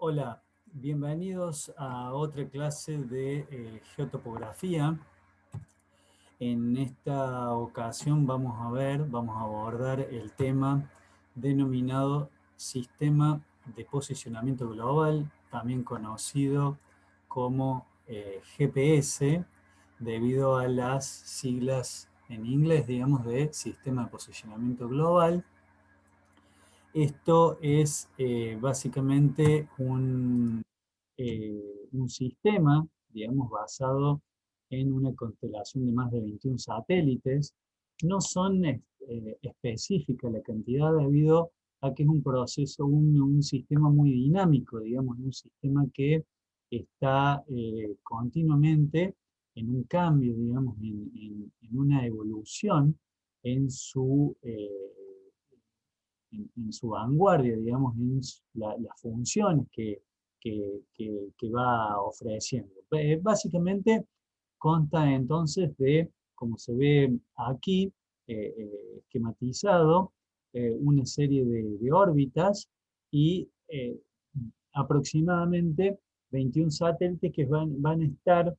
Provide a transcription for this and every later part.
Hola, bienvenidos a otra clase de geotopografía. En esta ocasión vamos a abordar el tema denominado Sistema de Posicionamiento Global, también conocido como GPS, debido a las siglas en inglés, digamos, de Sistema de Posicionamiento Global. Esto es básicamente un sistema, digamos, basado en una constelación de más de 21 satélites. No son específicas la cantidad debido a que es un proceso, un sistema muy dinámico, digamos, un sistema que está continuamente en un cambio, digamos, en una evolución en en su vanguardia, digamos, en las funciones que va ofreciendo. Básicamente consta entonces de, como se ve aquí, esquematizado, una serie de órbitas y aproximadamente 21 satélites que van a estar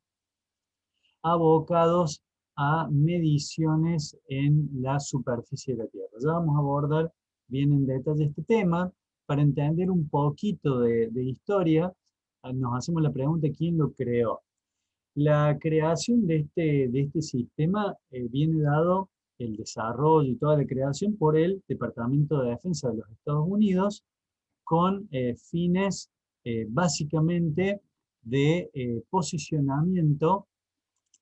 abocados a mediciones en la superficie de la Tierra. Ya vamos a abordar bien en detalle este tema. Para entender un poquito de historia, nos hacemos la pregunta: ¿quién lo creó? La creación de este sistema viene dado el desarrollo y toda la creación por el Departamento de Defensa de los Estados Unidos con fines básicamente de posicionamiento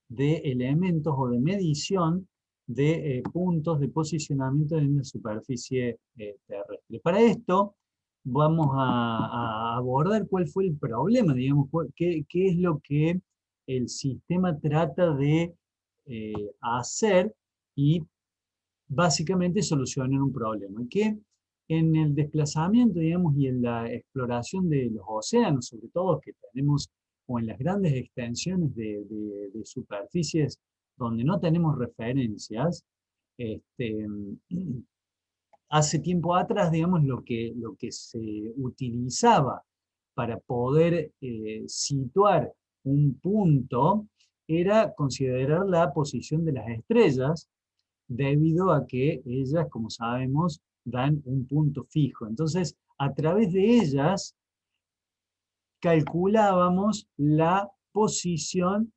de elementos o de medición de puntos de posicionamiento en la superficie terrestre. Para esto vamos a abordar cuál fue el problema, digamos, qué es lo que el sistema trata de hacer y básicamente solucionar un problema, que en el desplazamiento, digamos, y en la exploración de los océanos, sobre todo, que tenemos, o en las grandes extensiones de superficies donde no tenemos referencias, este, hace tiempo atrás, digamos, lo que se utilizaba para poder situar un punto era considerar la posición de las estrellas, debido a que ellas, como sabemos, dan un punto fijo. Entonces, a través de ellas calculábamos la posición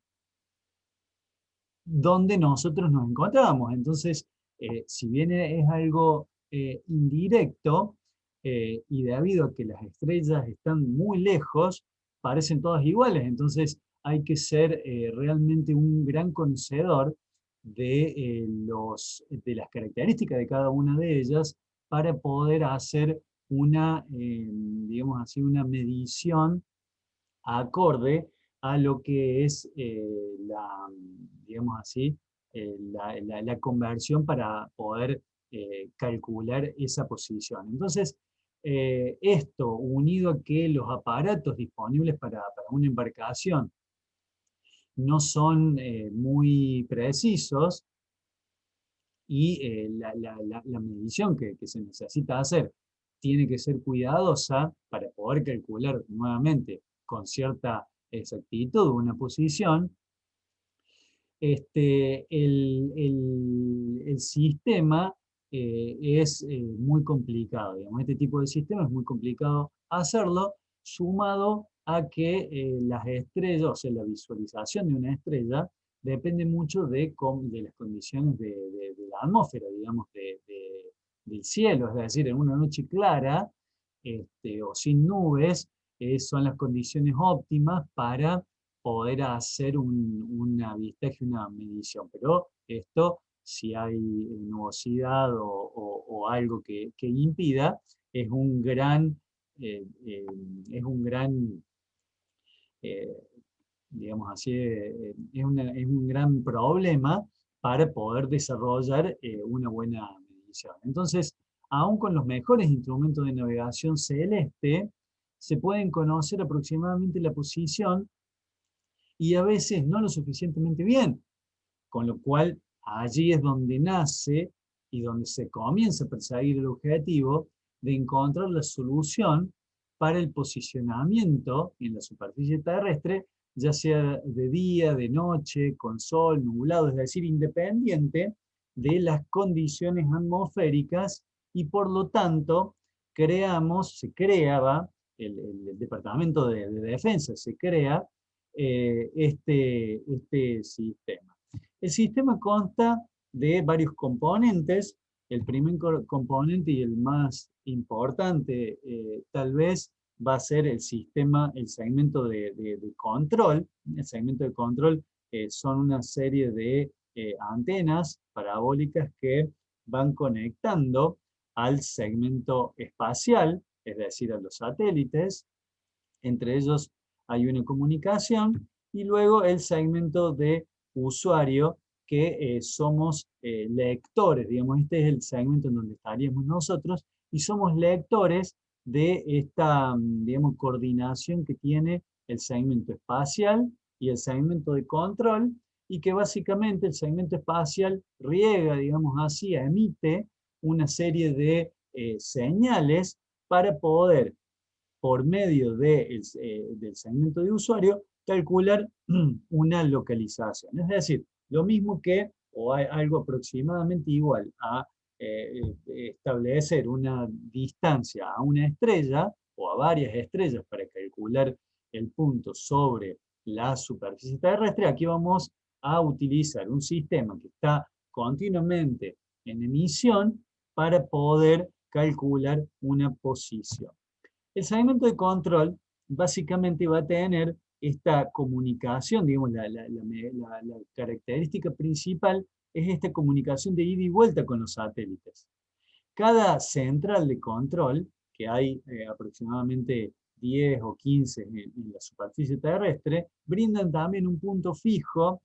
donde nosotros nos encontrábamos. Entonces, si bien es algo indirecto, y debido a que las estrellas están muy lejos, parecen todas iguales. Entonces, hay que ser realmente un gran conocedor de las características de cada una de ellas para poder hacer digamos así, una medición acorde a lo que es digamos así, la conversión para poder calcular esa posición. Entonces, esto unido a que los aparatos disponibles para una embarcación no son muy precisos, y la medición que se necesita hacer tiene que ser cuidadosa para poder calcular nuevamente con cierta exactitud una posición. El sistema es muy complicado, digamos. Este tipo de sistema es muy complicado hacerlo, sumado a que las estrellas, o sea, la visualización de una estrella, depende mucho de las condiciones de la atmósfera, digamos, del cielo. Es decir, en una noche clara o sin nubes, son las condiciones óptimas para poder hacer un avistaje, una medición. Pero esto, si hay nubosidad o algo que impida, es un gran, eh, eh, es un gran eh, digamos así, es un gran problema para poder desarrollar una buena medición. Entonces, aún con los mejores instrumentos de navegación celeste, se pueden conocer aproximadamente la posición y a veces no lo suficientemente bien, con lo cual allí es donde nace y donde se comienza a perseguir el objetivo de encontrar la solución para el posicionamiento en la superficie terrestre, ya sea de día, de noche, con sol, nublado, es decir, independiente de las condiciones atmosféricas, y por lo tanto se creaba, el Departamento de Defensa se crea este sistema. El sistema consta de varios componentes. El primer componente y el más importante tal vez va a ser el sistema, el segmento de control. El segmento de control son una serie de antenas parabólicas que van conectando al segmento espacial, es decir, a los satélites. Entre ellos hay una comunicación, y luego el segmento de usuario, que somos lectores, digamos, este es el segmento en donde estaríamos nosotros, y somos lectores de esta, digamos, coordinación que tiene el segmento espacial y el segmento de control, y que básicamente el segmento espacial riega, digamos así, emite una serie de señales para poder, por medio del segmento de usuario, calcular una localización. Es decir, lo mismo que, o hay algo aproximadamente igual a establecer una distancia a una estrella o a varias estrellas para calcular el punto sobre la superficie terrestre. Aquí vamos a utilizar un sistema que está continuamente en emisión para poder calcular una posición. El segmento de control básicamente va a tener esta comunicación, digamos, la característica principal es esta comunicación de ida y vuelta con los satélites. Cada central de control, que hay aproximadamente 10 o 15 en la superficie terrestre, brindan también un punto fijo,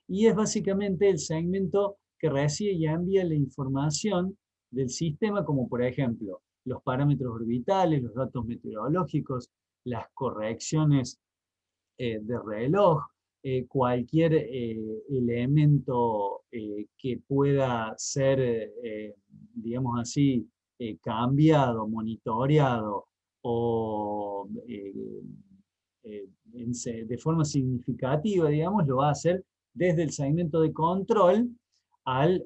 y es básicamente el segmento que recibe y envía la información del sistema, como por ejemplo los parámetros orbitales, los datos meteorológicos, las correcciones de reloj, cualquier elemento que pueda ser, digamos así, cambiado, monitoreado o de forma significativa, digamos, lo va a hacer desde el segmento de control al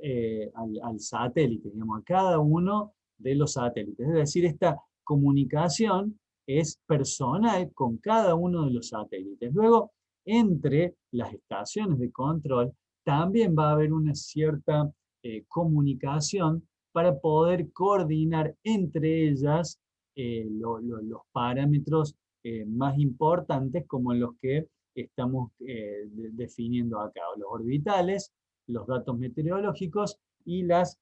satélite, digamos, a cada uno de los satélites. Es decir, esta comunicación es personal con cada uno de los satélites. Luego, entre las estaciones de control, también va a haber una cierta comunicación para poder coordinar entre ellas los parámetros más importantes, como los que estamos definiendo acá: los orbitales, los datos meteorológicos y las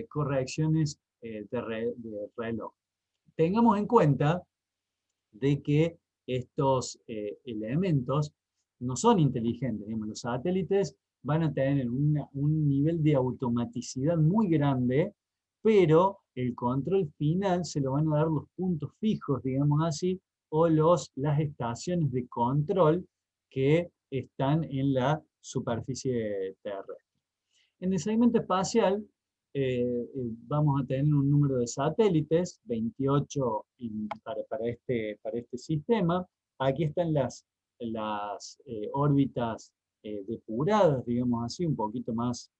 correcciones de reloj. Tengamos en cuenta de que estos elementos no son inteligentes. Digamos, los satélites van a tener un nivel de automaticidad muy grande, pero el control final se lo van a dar los puntos fijos, digamos así, o las estaciones de control que están en la superficie terrestre. En el segmento espacial vamos a tener un número de satélites, 28 para este sistema. Aquí están las órbitas depuradas, digamos así, un poquito más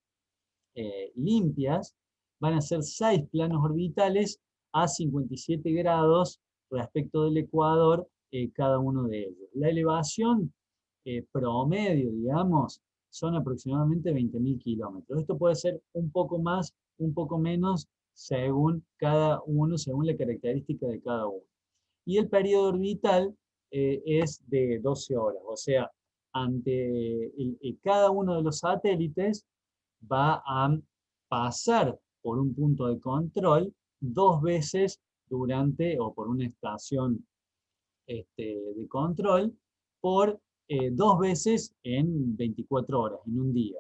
limpias. Van a ser 6 planos orbitales a 57 grados respecto del ecuador, cada uno de ellos. La elevación promedio, digamos, son aproximadamente 20.000 kilómetros. Esto puede ser un poco más, un poco menos, según cada uno, según la característica de cada uno. Y el periodo orbital es de 12 horas, o sea, cada uno de los satélites va a pasar por un punto de control 2 veces durante, o por una estación de control, por 2 veces en 24 horas, en un día.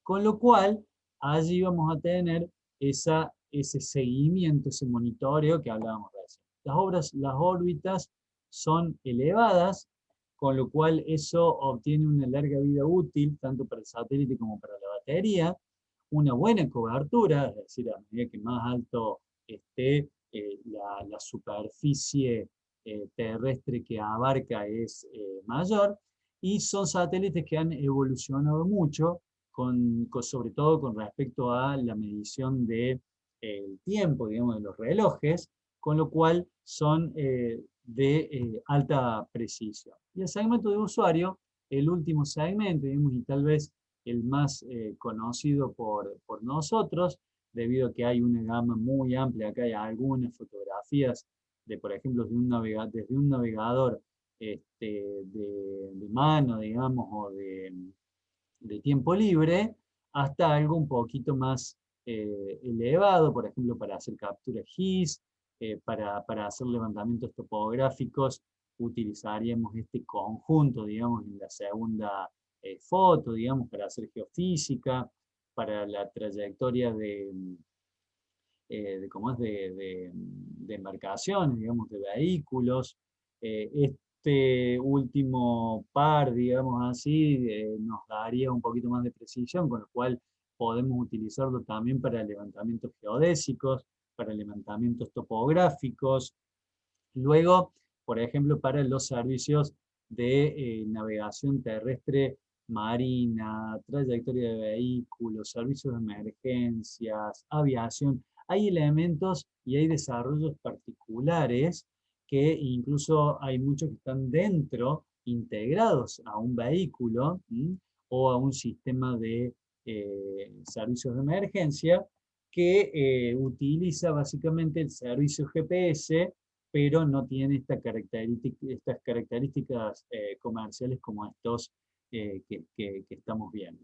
Con lo cual, allí vamos a tener ese seguimiento, ese monitoreo que hablábamos recién. Las órbitas son elevadas, con lo cual eso obtiene una larga vida útil, tanto para el satélite como para la batería, una buena cobertura, es decir, a medida que más alto esté la superficie terrestre que abarca es mayor, y son satélites que han evolucionado mucho, sobre todo con respecto a la medición del tiempo, digamos, de los relojes, con lo cual son de alta precisión. Y el segmento de usuario, el último segmento, digamos, y tal vez el más conocido por nosotros, debido a que hay una gama muy amplia, acá hay algunas fotografías de, por ejemplo, desde un navegador de mano, digamos, o de tiempo libre, hasta algo un poquito más elevado, por ejemplo, para hacer captura GIS, para hacer levantamientos topográficos, utilizaríamos este conjunto, digamos, en la segunda foto, digamos, para hacer geofísica, para la trayectoria ¿cómo es? De embarcaciones, digamos, de vehículos. Este último par, digamos así, nos daría un poquito más de precisión, con lo cual podemos utilizarlo también para levantamientos geodésicos, para levantamientos topográficos. Luego, por ejemplo, para los servicios de navegación terrestre marina, trayectoria de vehículos, servicios de emergencias, aviación. Hay elementos y hay desarrollos particulares que incluso hay muchos que están dentro, integrados a un vehículo o a un sistema de servicios de emergencia que utiliza básicamente el servicio GPS, pero no tiene estas características comerciales como estos que estamos viendo.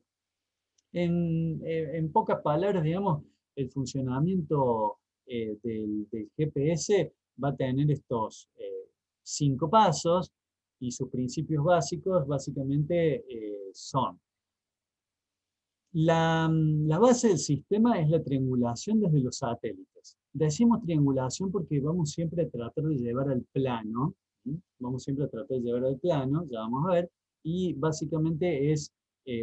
En pocas palabras, digamos, el funcionamiento del GPS va a tener estos 5 pasos, y sus principios básicos básicamente son: la base del sistema es la triangulación desde los satélites. Decimos triangulación porque vamos siempre a tratar de llevar al plano, ¿sí? Vamos siempre a tratar de llevar al plano, ya vamos a ver, y básicamente es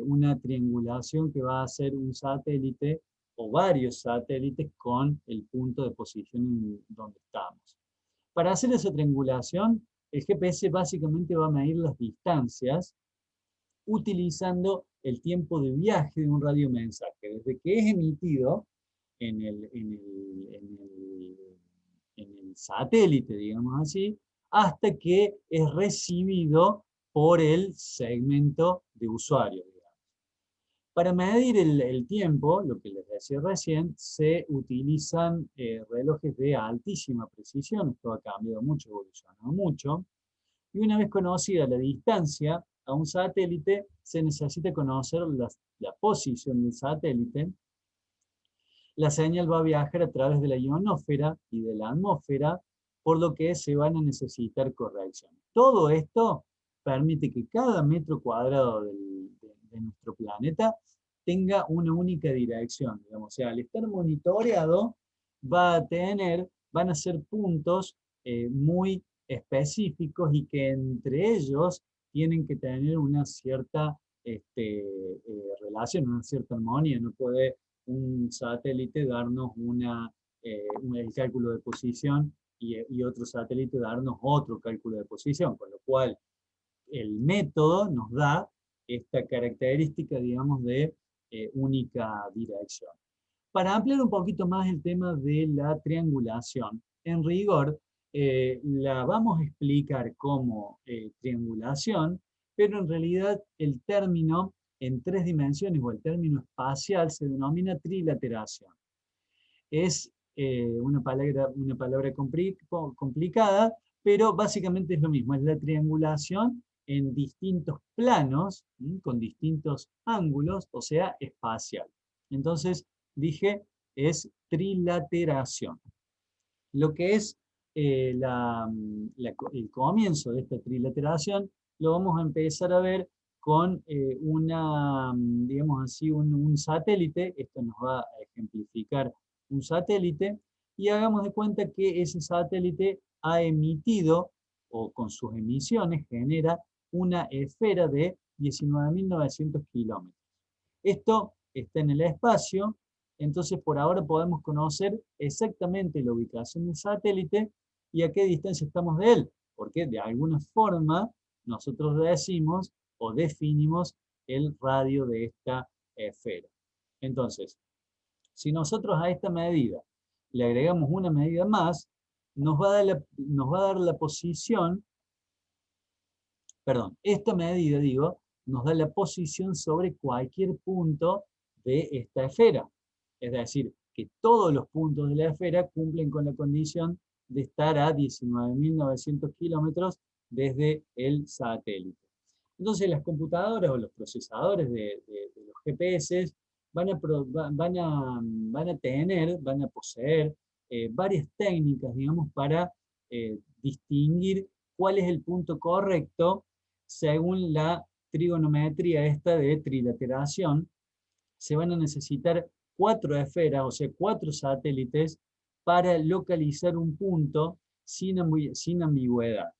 una triangulación que va a hacer un satélite o varios satélites con el punto de posición en donde estamos. Para hacer esa triangulación, el GPS básicamente va a medir las distancias utilizando el tiempo de viaje de un radiomensaje, desde que es emitido en el satélite, digamos así, hasta que es recibido por el segmento de usuario. Para medir el tiempo, lo que les decía recién, se utilizan relojes de altísima precisión. Esto ha cambiado mucho, ha evolucionado mucho. Y una vez conocida la distancia a un satélite, se necesita conocer la posición del satélite. La señal va a viajar a través de la ionosfera y de la atmósfera, por lo que se van a necesitar correcciones. Todo esto permite que cada metro cuadrado de nuestro planeta tenga una única dirección. Digamos. O sea, al estar monitoreado, van a ser puntos muy específicos y que entre ellos tienen que tener una cierta relación, una cierta armonía. No puede un satélite darnos el cálculo de posición y otro satélite darnos otro cálculo de posición, con lo cual el método nos da esta característica, digamos, de única dirección. Para ampliar un poquito más el tema de la triangulación, en rigor, la vamos a explicar como triangulación, pero en realidad el término en 3 dimensiones o el término espacial se denomina trilateración. Es una palabra complicada, pero básicamente es lo mismo, es la triangulación en distintos planos, con distintos ángulos, o sea, espacial. Entonces, dije, es trilateración. Lo que es el comienzo de esta trilateración lo vamos a empezar a ver con digamos así, un satélite. Esto nos va a ejemplificar un satélite, y hagamos de cuenta que ese satélite ha emitido, o con sus emisiones genera, una esfera de 19.900 kilómetros. Esto está en el espacio, entonces por ahora podemos conocer exactamente la ubicación del satélite y a qué distancia estamos de él. porque de alguna forma nosotros decimos o definimos el radio de esta esfera. Entonces, si nosotros a esta medida le agregamos una medida más, nos va a dar la posición, perdón, esta medida, digo, nos da la posición sobre cualquier punto de esta esfera. Es decir, que todos los puntos de la esfera cumplen con la condición de estar a 19.900 kilómetros desde el satélite. Entonces las computadoras o los procesadores de los GPS van a poseer varias técnicas, digamos, para distinguir cuál es el punto correcto según la trigonometría esta de trilateración. Se van a necesitar 4 esferas, o sea, 4 satélites, para localizar un punto sin ambigüedad.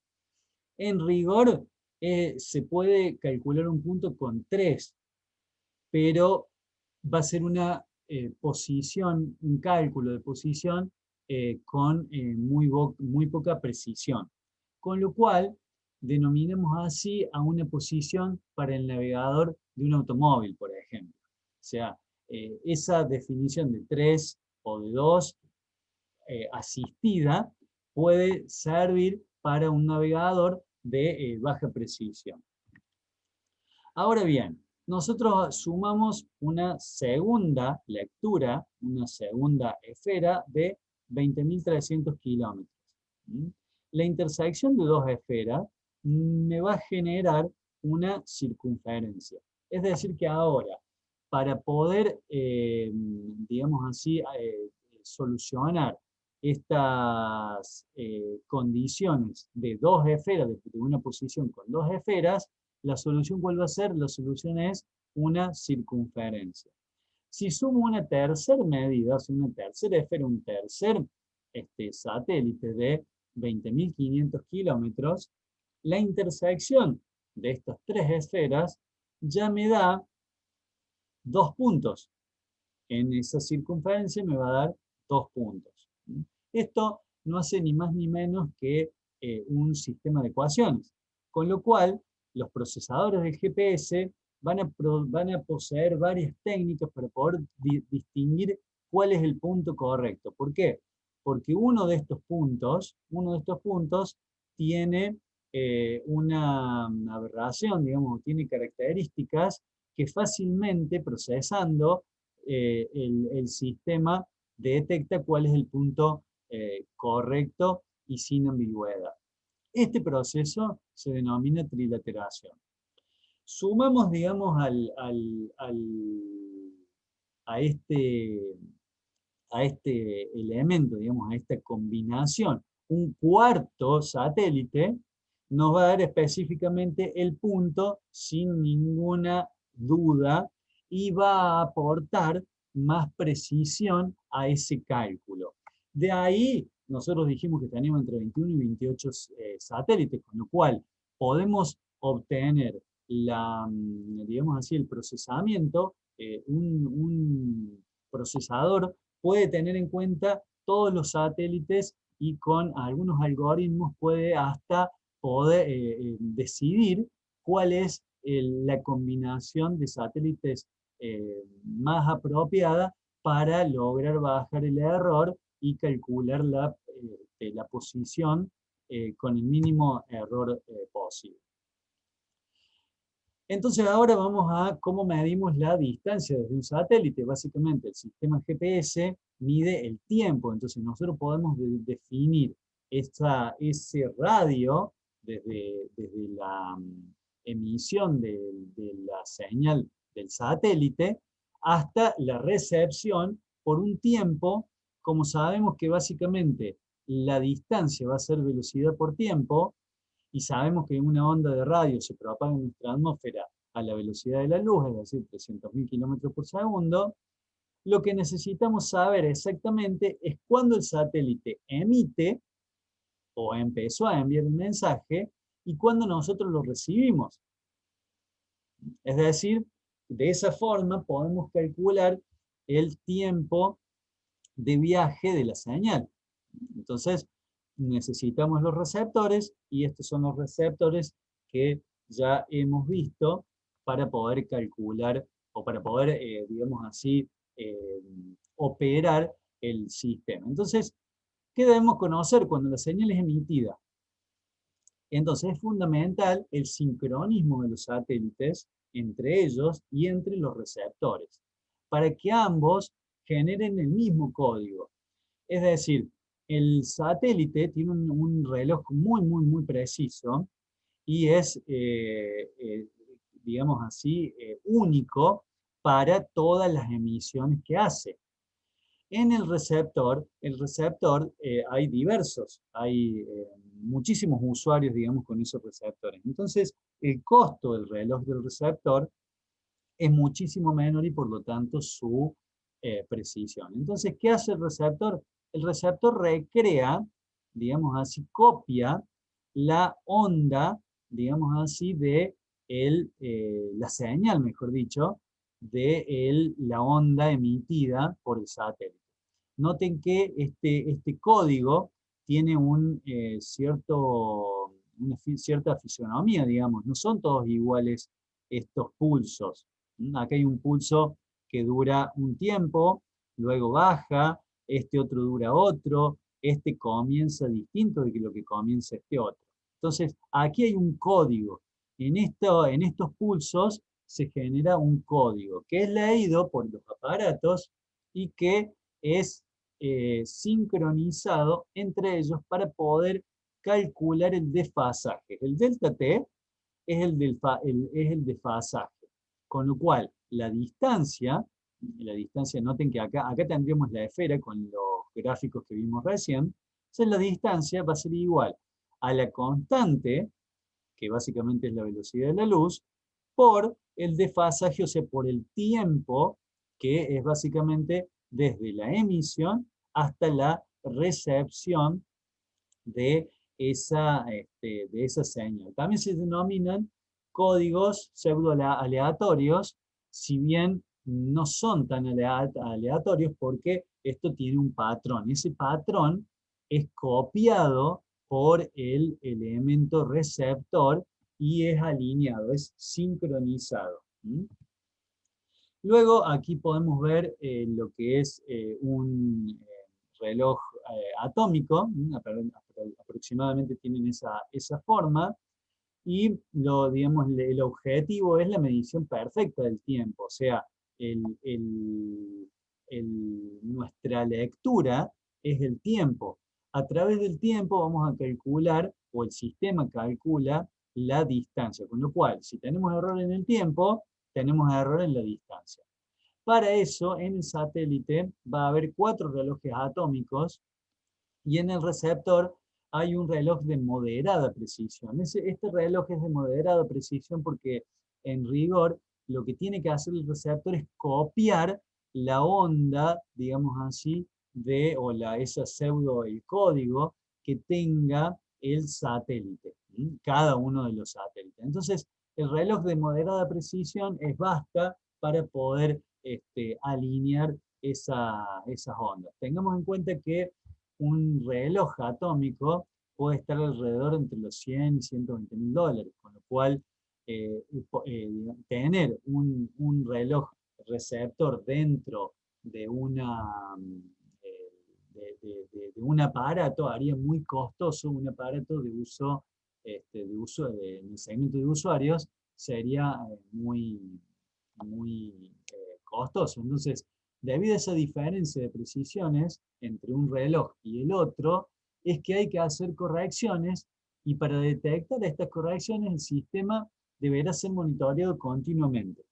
En rigor, se puede calcular un punto con 3, pero va a ser una posición, un cálculo de posición con muy poca precisión. Con lo cual, denominamos así a una posición para el navegador de un automóvil, por ejemplo. O sea, esa definición de 3 o de 2 asistida puede servir para un navegador de baja precisión. Ahora bien, nosotros sumamos una segunda lectura, una segunda esfera de 20.300 kilómetros. La intersección de dos esferas me va a generar una circunferencia. Es decir que ahora, para poder, digamos así, solucionar estas condiciones de dos esferas, de una posición con dos esferas, la solución, ¿cuál va a ser? La solución es una circunferencia. Si sumo una tercera medida, o sea, una tercera esfera, un tercer satélite de 20.500 kilómetros, la intersección de estas tres esferas ya me da 2 puntos. En esa circunferencia me va a dar 2 puntos. Esto no hace ni más ni menos que un sistema de ecuaciones, con lo cual los procesadores del GPS van a poseer varias técnicas para poder distinguir cuál es el punto correcto. ¿Por qué? Porque uno de estos puntos tiene una aberración, digamos, tiene características que fácilmente procesando el sistema detecta cuál es el punto correcto y sin ambigüedad. Este proceso se denomina trilateración. Sumamos, digamos, a este elemento, digamos, a esta combinación, un cuarto satélite, nos va a dar específicamente el punto sin ninguna duda y va a aportar más precisión a ese cálculo. De ahí, nosotros dijimos que teníamos entre 21 y 28 satélites, con lo cual podemos obtener digamos así, el procesamiento, un procesador puede tener en cuenta todos los satélites y con algunos algoritmos puede hasta poder decidir cuál es la combinación de satélites más apropiada para lograr bajar el error y calcular la posición con el mínimo error posible. Entonces ahora vamos a cómo medimos la distancia desde un satélite. Básicamente el sistema GPS mide el tiempo, entonces nosotros podemos definir ese radio desde la emisión de la señal del satélite hasta la recepción por un tiempo, como sabemos que básicamente la distancia va a ser velocidad por tiempo, y sabemos que una onda de radio se propaga en nuestra atmósfera a la velocidad de la luz, es decir, 300.000 kilómetros por segundo, lo que necesitamos saber exactamente es cuándo el satélite emite o empezó a enviar un mensaje y cuándo nosotros lo recibimos. Es decir, de esa forma podemos calcular el tiempo de viaje de la señal. Entonces, necesitamos los receptores, y estos son los receptores que ya hemos visto para poder calcular, o para poder, digamos así, operar el sistema. Entonces, ¿qué debemos conocer cuando la señal es emitida? Entonces es fundamental el sincronismo de los satélites entre ellos y entre los receptores, para que ambos generen el mismo código. Es decir, el satélite tiene un reloj muy preciso y es, digamos así, único para todas las emisiones que hace. En el receptor hay diversos, hay muchísimos usuarios, digamos, con esos receptores. Entonces, el costo del reloj del receptor es muchísimo menor y por lo tanto su precisión. Entonces, ¿qué hace el receptor? El receptor recrea, digamos así, copia la onda, digamos así, de la señal, mejor dicho, de la onda emitida por el satélite. Noten que este código tiene una cierta fisonomía, digamos, no son todos iguales estos pulsos. Acá hay un pulso que dura un tiempo, luego baja, este otro dura otro, este comienza distinto de lo que comienza este otro. Entonces, aquí hay un código. En estos pulsos se genera un código que es leído por los aparatos y que es sincronizado entre ellos para poder calcular el desfasaje. El delta T es el desfasaje, con lo cual la distancia, noten que acá tendríamos la esfera con los gráficos que vimos recién, entonces la distancia va a ser igual a la constante, que básicamente es la velocidad de la luz, por el desfasaje, o sea, por el tiempo, que es básicamente desde la emisión hasta la recepción de esa señal. También se denominan códigos pseudo-aleatorios, si bien no son tan aleatorios porque esto tiene un patrón. Ese patrón es copiado por el elemento receptor y es alineado, es sincronizado. Luego aquí podemos ver lo que es un reloj atómico, aproximadamente tienen esa forma, y digamos, el objetivo es la medición perfecta del tiempo, o sea, nuestra lectura es el tiempo. A través del tiempo vamos a calcular, o el sistema calcula, la distancia, con lo cual, si tenemos error en el tiempo, tenemos error en la distancia. Para eso, en el satélite va a haber 4 relojes atómicos y en el receptor hay un reloj de moderada precisión. Este reloj es de moderada precisión porque, en rigor, lo que tiene que hacer el receptor es copiar la onda, digamos así, esa pseudo, el código que tenga el satélite, cada uno de los satélites. Entonces, el reloj de moderada precisión basta para poder alinear esas ondas. Tengamos en cuenta que un reloj atómico puede estar alrededor entre los 100 y 120 mil dólares, con lo cual tener un reloj receptor dentro de de un aparato haría muy costoso, un aparato de uso, en el segmento de usuarios, sería muy costoso. Entonces, debido a esa diferencia de precisiones entre un reloj y el otro, es que hay que hacer correcciones, y para detectar estas correcciones el sistema deberá ser monitoreado continuamente.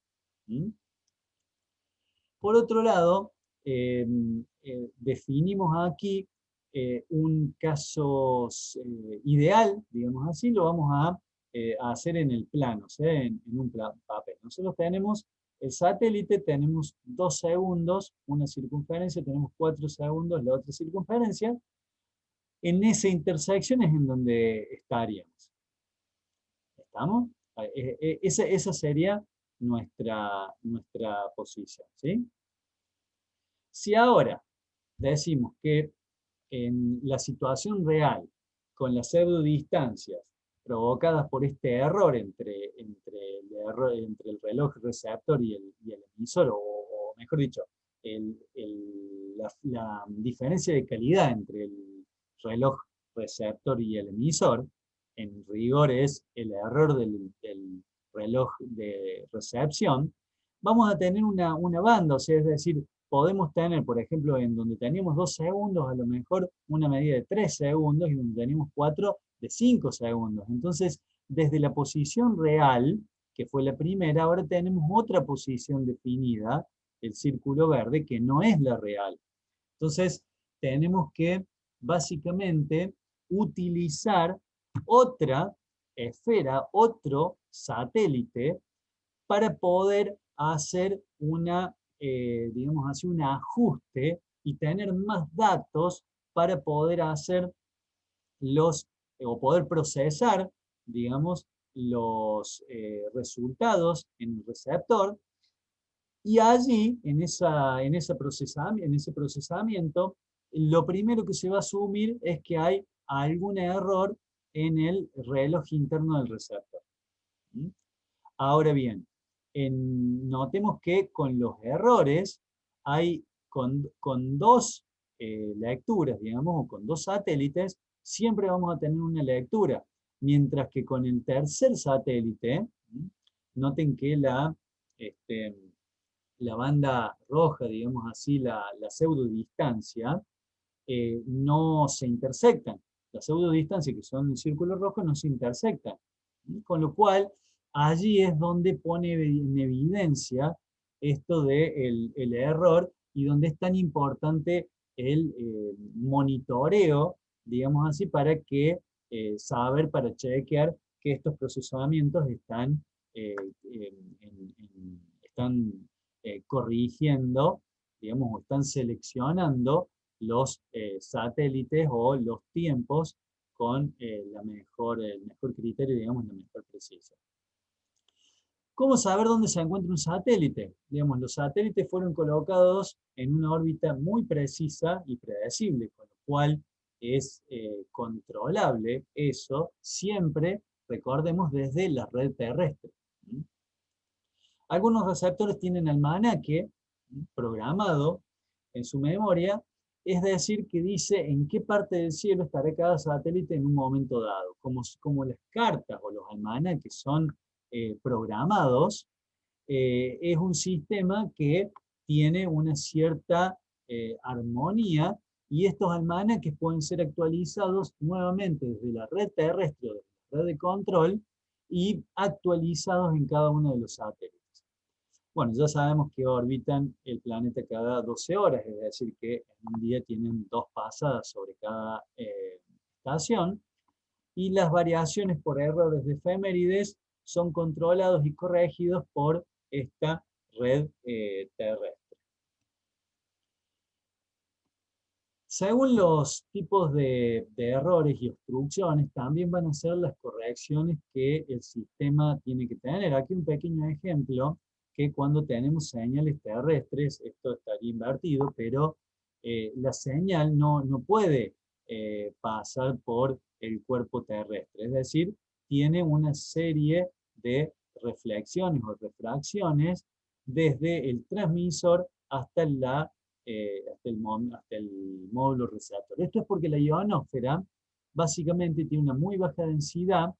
Por otro lado, definimos aquí un caso ideal, digamos así, lo vamos a hacer en el plano, o sea, en un papel. Nosotros tenemos el satélite, tenemos 2 segundos, una circunferencia, tenemos 4 segundos, la otra circunferencia. En esa intersección es en donde estaríamos. ¿Estamos? Esa sería nuestra posición, ¿sí? Si ahora decimos que en la situación real con las pseudodistancias provocadas por este error entre el reloj receptor y el emisor, o mejor dicho, la diferencia de calidad entre el reloj receptor y el emisor, en rigor es el error del reloj de recepción, vamos a tener una banda, o sea, es decir, podemos tener, por ejemplo, en donde teníamos 2 segundos, a lo mejor una medida de 3 segundos, y donde teníamos 4, de 5 segundos. Entonces, desde la posición real, que fue la primera, ahora tenemos otra posición definida, el círculo verde, que no es la real. Entonces, tenemos que básicamente utilizar otra esfera, otro satélite, para poder hacer digamos así, un ajuste y tener más datos para poder hacer o poder procesar, digamos, los resultados en el receptor. Y allí, en ese procesamiento, lo primero que se va a asumir es que hay algún error en el reloj interno del receptor. ¿Mm? Ahora bien, notemos que con los errores hay con dos lecturas, digamos, o con dos satélites, siempre vamos a tener una lectura. Mientras que con el tercer satélite, noten que la banda roja, digamos así, la pseudodistancia, no se intersectan. Las pseudodistancias, que son el círculo rojo, no se intersectan. Con lo cual, allí es donde pone en evidencia esto del el error, y donde es tan importante el monitoreo, digamos así, para que para chequear que estos procesamientos están corrigiendo, digamos, o están seleccionando los satélites o los tiempos con el mejor criterio, digamos, la mejor precisión. ¿Cómo saber dónde se encuentra un satélite? Digamos, los satélites fueron colocados en una órbita muy precisa y predecible, con lo cual es controlable eso siempre, recordemos, desde la red terrestre. Algunos receptores tienen almanaque programado en su memoria, es decir, que dice en qué parte del cielo estará cada satélite en un momento dado. Como las cartas o los almanaques son programados, es un sistema que tiene una cierta armonía, y estos almanaques pueden ser actualizados nuevamente desde la red terrestre o desde la red de control, y actualizados en cada uno de los satélites. Bueno, ya sabemos que orbitan el planeta cada 12 horas, es decir, que en un día tienen 2 pasadas sobre cada estación, y las variaciones por errores de efemérides son controlados y corregidos por esta red terrestre. Según los tipos de errores y obstrucciones, también van a ser las correcciones que el sistema tiene que tener. Aquí un pequeño ejemplo, que cuando tenemos señales terrestres, esto estaría invertido, pero la señal no puede pasar por el cuerpo terrestre. Es decir, tiene una serie de reflexiones o refracciones desde el transmisor hasta el módulo receptor. Esto es porque la ionosfera básicamente tiene una muy baja densidad,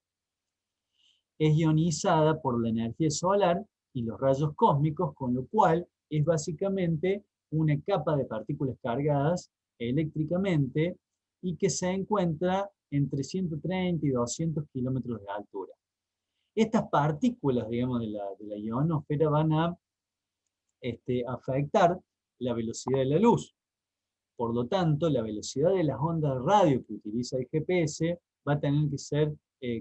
es ionizada por la energía solar y los rayos cósmicos, con lo cual es básicamente una capa de partículas cargadas eléctricamente, y que se encuentra entre 130 y 200 kilómetros de altura. Estas partículas, digamos, de la ionosfera van a afectar la velocidad de la luz. Por lo tanto, la velocidad de las ondas de radio que utiliza el GPS va a tener que ser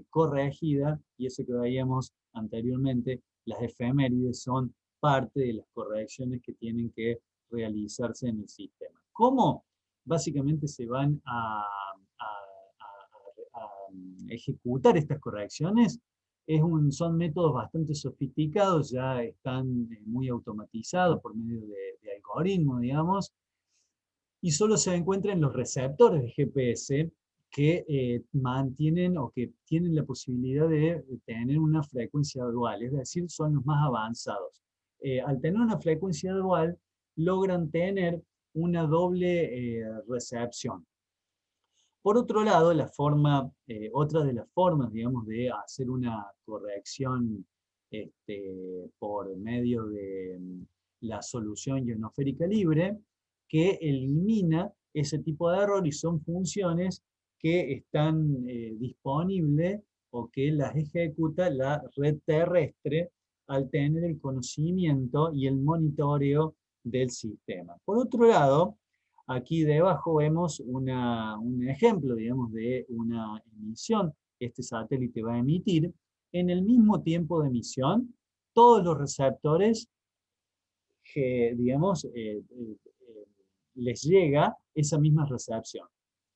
corregida, y eso que veíamos anteriormente, las efemérides son parte de las correcciones que tienen que realizarse en el sistema. ¿Cómo? Básicamente se van a ejecutar estas correcciones. Son métodos bastante sofisticados, ya están muy automatizados por medio de algoritmos, digamos, y solo se encuentra en los receptores de GPS, que mantienen o que tienen la posibilidad de tener una frecuencia dual, es decir, son los más avanzados. Al tener una frecuencia dual, logran tener una doble recepción. Por otro lado, otra de las formas, digamos, de hacer una corrección por medio de la solución ionosférica libre, que elimina ese tipo de error y son funciones que están disponibles o que las ejecuta la red terrestre al tener el conocimiento y el monitoreo del sistema. Por otro lado, aquí debajo vemos un ejemplo, digamos, de una emisión. Este satélite va a emitir. En el mismo tiempo de emisión, todos los receptores, que, digamos, les llega esa misma recepción.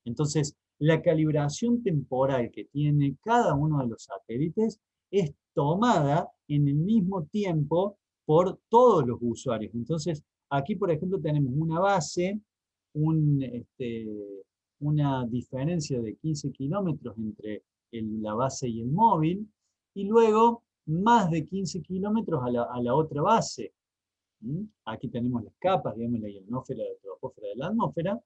Entonces, la calibración temporal que tiene cada uno de los satélites es tomada en el mismo tiempo por todos los usuarios. Entonces, aquí, por ejemplo, tenemos una base, una diferencia de 15 kilómetros entre la base y el móvil, y luego más de 15 kilómetros a la otra base. Aquí tenemos las capas, digamos, la ionosfera, la troposfera, de la atmósfera.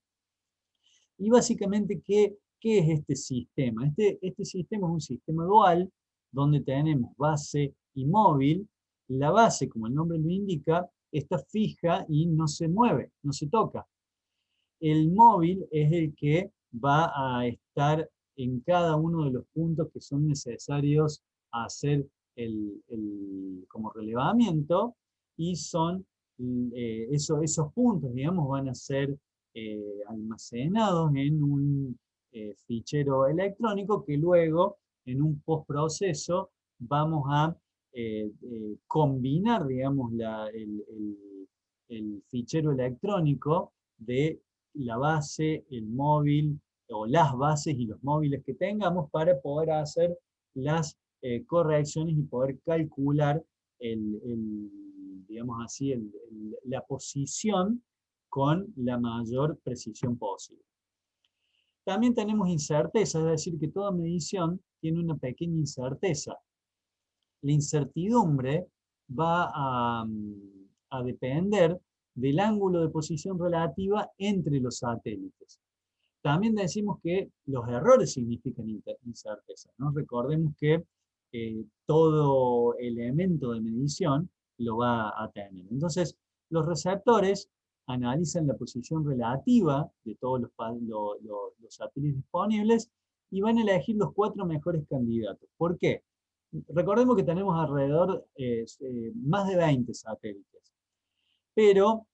Y básicamente, ¿qué es este sistema? Este sistema es un sistema dual, donde tenemos base y móvil. La base, como el nombre lo indica, está fija y no se mueve, no se toca. El móvil es el que va a estar en cada uno de los puntos que son necesarios hacer como relevamiento, y son esos puntos, digamos, van a ser almacenados en un fichero electrónico que luego, en un postproceso, vamos a combinar, digamos, el fichero electrónico de la base, el móvil, o las bases y los móviles que tengamos, para poder hacer las correcciones y poder calcular digamos así, la posición con la mayor precisión posible. También tenemos incerteza, es decir, que toda medición tiene una pequeña incerteza. La incertidumbre va a depender del ángulo de posición relativa entre los satélites. También decimos que los errores significan incerteza, ¿no? Recordemos que todo elemento de medición lo va a tener. Entonces, los receptores analizan la posición relativa de todos los satélites disponibles y van a elegir los 4 mejores candidatos. ¿Por qué? Recordemos que tenemos alrededor más de 20 satélites, pero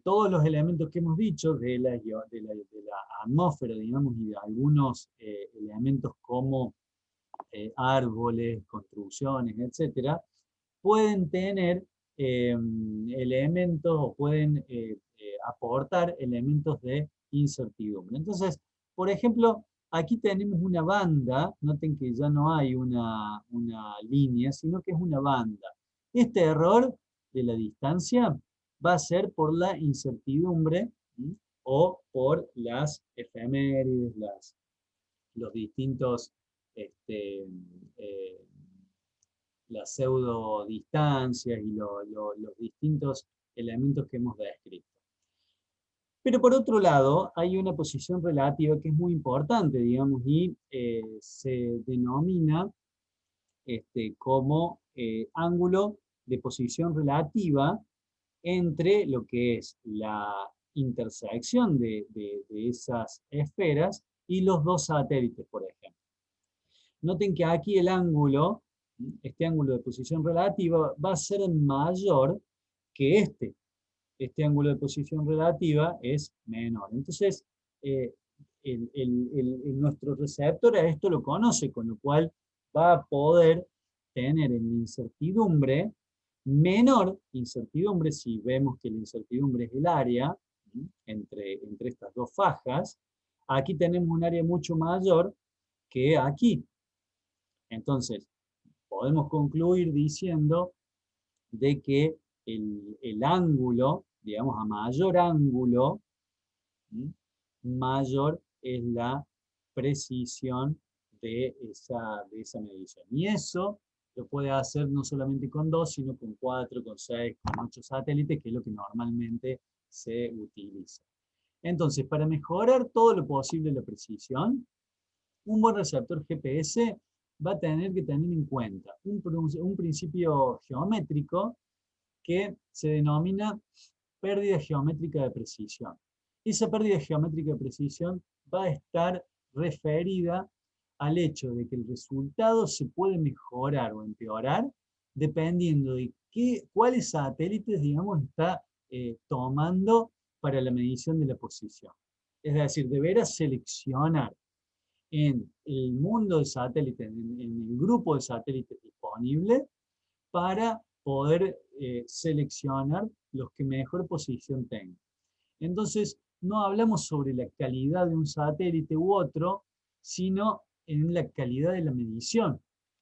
todos los elementos que hemos dicho de la atmósfera, digamos, y de algunos elementos como árboles, construcciones, etcétera, pueden tener elementos o pueden aportar elementos de incertidumbre. Entonces, por ejemplo, aquí tenemos una banda. Noten que ya no hay una línea, sino que es una banda. Este error de la distancia va a ser por la incertidumbre, o por las efemérides, los distintos, eh, las pseudo distancias y los distintos elementos que hemos descrito. Pero por otro lado, hay una posición relativa que es muy importante, digamos, y se denomina como ángulo de posición relativa entre lo que es la intersección de esas esferas y los dos satélites, por ejemplo. Noten que aquí el ángulo, este ángulo de posición relativa, va a ser mayor que este. Este ángulo de posición relativa es menor. Entonces, nuestro receptor a esto lo conoce, con lo cual va a poder tener en la incertidumbre menor incertidumbre, si vemos que la incertidumbre es el área entre estas dos fajas. Aquí tenemos un área mucho mayor que aquí. Entonces, podemos concluir diciendo de que el ángulo, digamos, a mayor ángulo, mayor es la precisión de esa medición. Y eso lo puede hacer no solamente con 2, sino con 4, con 6, con 8 satélites, que es lo que normalmente se utiliza. Entonces, para mejorar todo lo posible la precisión, un buen receptor GPS va a tener que tener en cuenta un principio geométrico que se denomina pérdida geométrica de precisión. Esa pérdida geométrica de precisión va a estar referida al hecho de que el resultado se puede mejorar o empeorar dependiendo de cuáles satélites, digamos, está tomando para la medición de la posición. Es decir, deberá seleccionar en el mundo de satélites, en el grupo de satélites disponible, para poder seleccionar los que mejor posición tengan. Entonces, no hablamos sobre la calidad de un satélite u otro, sino en la calidad de la medición,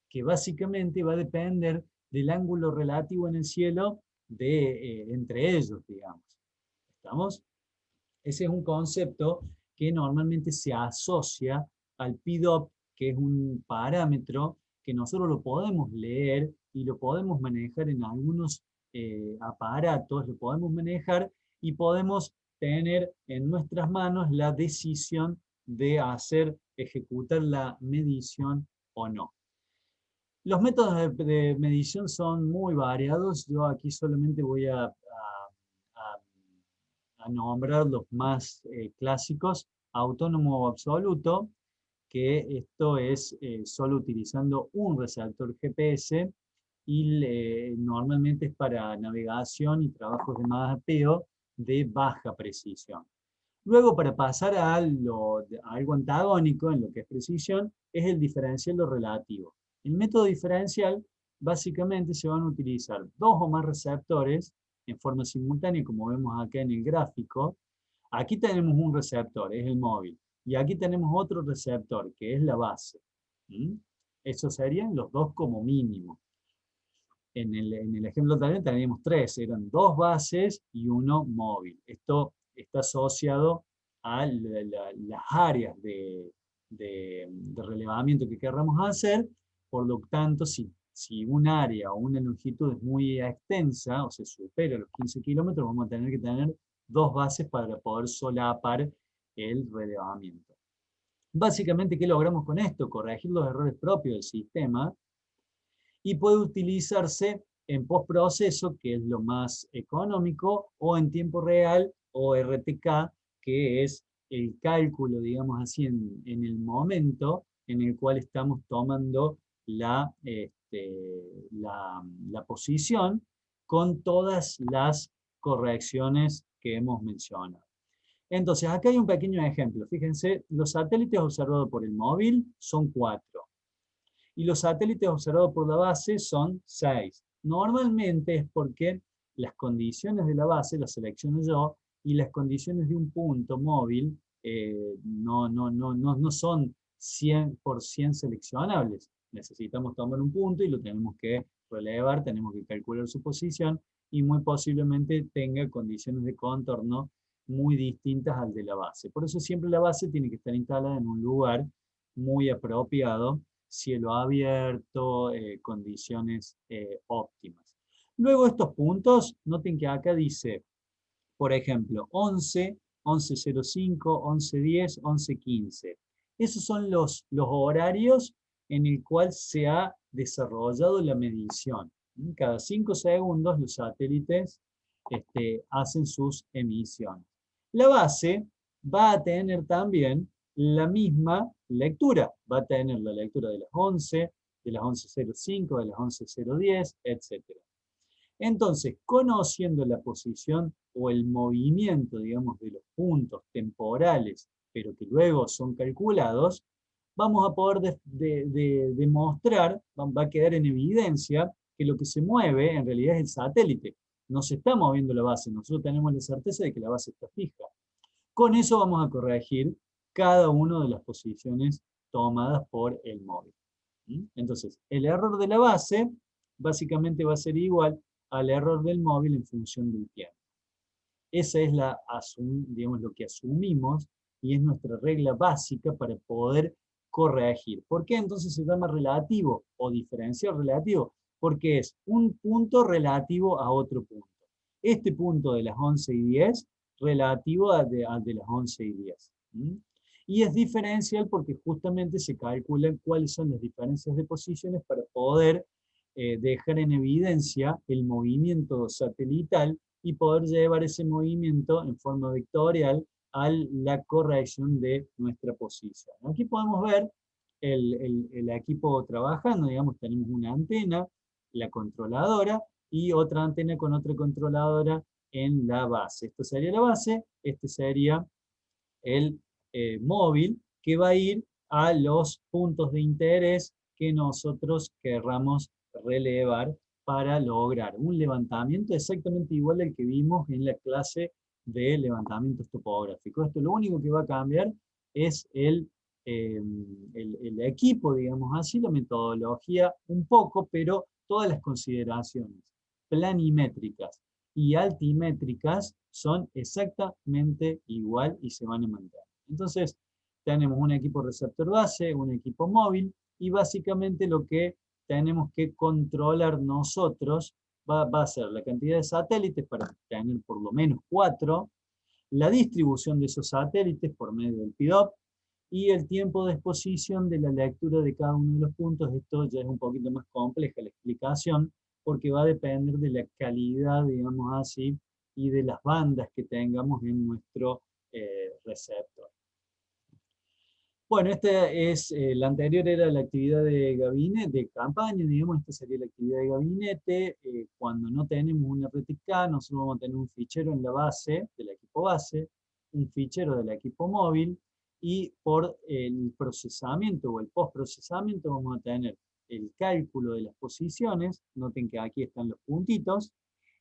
que básicamente va a depender del ángulo relativo en el cielo entre ellos, digamos. ¿Estamos? Ese es un concepto que normalmente se asocia al PDOP, que es un parámetro que nosotros lo podemos leer y lo podemos manejar en algunos aparatos, lo podemos manejar y podemos tener en nuestras manos la decisión de ejecutar la medición o no. Los métodos de medición son muy variados. Yo aquí solamente voy a nombrar los más clásicos. Autónomo o absoluto, que esto es solo utilizando un receptor GPS y normalmente es para navegación y trabajos de mapeo de baja precisión. Luego, para pasar a algo antagónico en lo que es precisión, es el diferencial o relativo. El método diferencial, básicamente se van a utilizar 2 o más receptores en forma simultánea, como vemos acá en el gráfico. Aquí tenemos un receptor, es el móvil, y aquí tenemos otro receptor, que es la base. Esos serían los 2 como mínimo. En el ejemplo también teníamos 3, eran 2 bases y 1 móvil. Esto está asociado a las áreas de relevamiento que querramos hacer. Por lo tanto, si un área o una longitud es muy extensa o se supera los 15 kilómetros, vamos a tener que tener 2 bases para poder solapar el relevamiento. Básicamente, ¿qué logramos con esto? Corregir los errores propios del sistema, y puede utilizarse en postproceso, que es lo más económico, o en tiempo real, o RTK, que es el cálculo, digamos así, en el momento en el cual estamos tomando la posición con todas las correcciones que hemos mencionado. Entonces, acá hay un pequeño ejemplo. Fíjense, los satélites observados por el móvil son 4. Y los satélites observados por la base son 6. Normalmente es porque las condiciones de la base las selecciono yo y las condiciones de un punto móvil no son 100% seleccionables. Necesitamos tomar un punto y lo tenemos que relevar, tenemos que calcular su posición y muy posiblemente tenga condiciones de contorno muy distintas al de la base. Por eso siempre la base tiene que estar instalada en un lugar muy apropiado, cielo abierto, condiciones óptimas. Luego estos puntos, noten que acá dice, por ejemplo, 11, 11:05, 11:10, 11:15. Esos son los horarios en el cual se ha desarrollado la medición. Cada 5 segundos los satélites hacen sus emisiones. La base va a tener también la misma lectura. Va a tener la lectura de las 11, de las 11:05, de las 11:010, etc. Entonces, conociendo la posición o el movimiento, digamos, de los puntos temporales, pero que luego son calculados, vamos a poder demostrar, va a quedar en evidencia que lo que se mueve en realidad es el satélite. No se está moviendo la base, nosotros tenemos la certeza de que la base está fija. Con eso vamos a corregir cada una de las posiciones tomadas por el móvil. Entonces, el error de la base básicamente va a ser igual al error del móvil en función del tiempo. Esa es digamos, lo que asumimos y es nuestra regla básica para poder corregir. ¿Por qué entonces se llama relativo o diferencial relativo? Porque es un punto relativo a otro punto. Este punto de las 11 y 10 relativo al de las 11 y 10. Y es diferencial porque justamente se calculan cuáles son las diferencias de posiciones para poder dejar en evidencia el movimiento satelital y poder llevar ese movimiento en forma vectorial a la corrección de nuestra posición. Aquí podemos ver el equipo trabajando, digamos, tenemos una antena, la controladora, y otra antena con otra controladora en la base. Esto sería la base, este sería el móvil, que va a ir a los puntos de interés que nosotros querramos relevar para lograr un levantamiento exactamente igual al que vimos en la clase de levantamientos topográficos. Esto lo único que va a cambiar es el equipo, digamos así, la metodología un poco, pero todas las consideraciones planimétricas y altimétricas son exactamente igual y se van a mantener. Entonces, tenemos un equipo receptor base, un equipo móvil, y básicamente lo que tenemos que controlar nosotros va a ser la cantidad de satélites para tener por lo menos 4, la distribución de esos satélites por medio del PIDOP, y el tiempo de exposición de la lectura de cada uno de los puntos. Esto ya es un poquito más compleja la explicación, porque va a depender de la calidad, digamos así, y de las bandas que tengamos en nuestro receptor. Bueno, la anterior era la actividad de gabinete, de campaña, digamos, esta sería la actividad de gabinete. Cuando no tenemos una RTK, nosotros vamos a tener un fichero en la base, del equipo base, un fichero del equipo móvil, y por el procesamiento o el postprocesamiento vamos a tener el cálculo de las posiciones. Noten que aquí están los puntitos,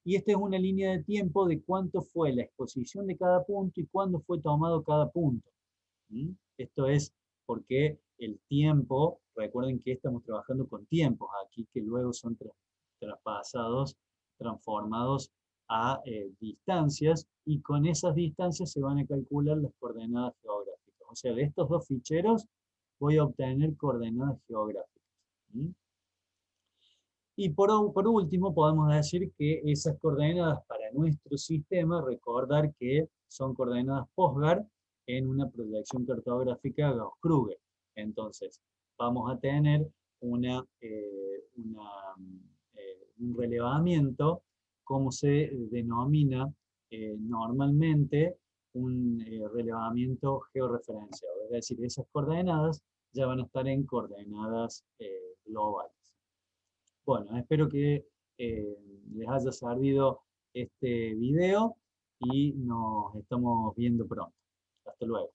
y esta es una línea de tiempo de cuánto fue la exposición de cada punto y cuándo fue tomado cada punto. Esto es porque el tiempo, recuerden que estamos trabajando con tiempos aquí que luego son traspasados, transformados a distancias, y con esas distancias se van a calcular las coordenadas geográficas. O sea, de estos dos ficheros voy a obtener coordenadas geográficas. Y por último, podemos decir que esas coordenadas para nuestro sistema, recordar que son coordenadas Postgard en una proyección cartográfica Gauss-Krüger. Entonces, vamos a tener un relevamiento, como se denomina normalmente, un relevamiento georreferenciado. Es decir, esas coordenadas ya van a estar en coordenadas globales. Bueno, espero que les haya servido este video y nos estamos viendo pronto. Hasta luego.